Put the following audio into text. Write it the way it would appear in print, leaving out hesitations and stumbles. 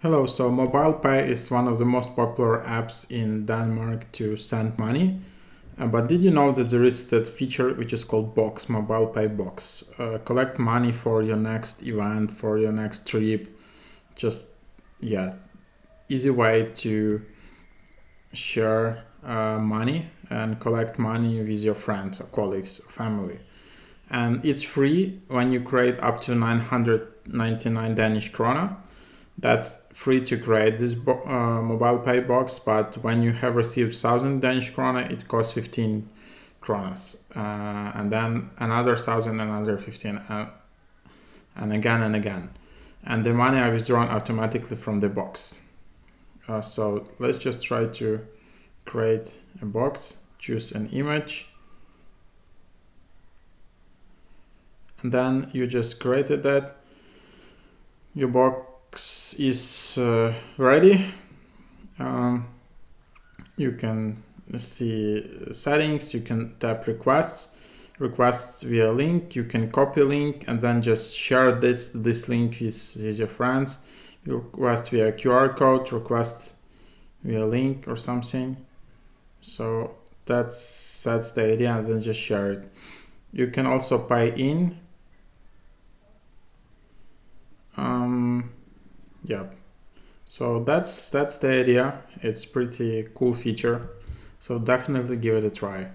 Hello, so MobilePay is one of the most popular apps in Denmark to send money. But did you know that there is that feature which is called Box, MobilePay Box? Collect money for your next event, for your next trip. Just, yeah, easy way to share money and collect money with your friends or colleagues or family. And it's free when you create up to 999 Danish krona. That's free to create this MobilePay box, but when you have received 1000 Danish krona, it costs 15 kronas, and then another 1000, another 15, and again and again. And the money are withdrawn automatically from the box. So let's just try to create a box, choose an image, and then you just created that. Your box is ready. You can see settings, you can tap requests via link, you can copy link and then just share this link with your friends. You request via QR code, request via link or something. So that's the idea, and then just share it. You can also pay in. Yeah, so that's the idea. It's pretty cool feature, so definitely give it a try.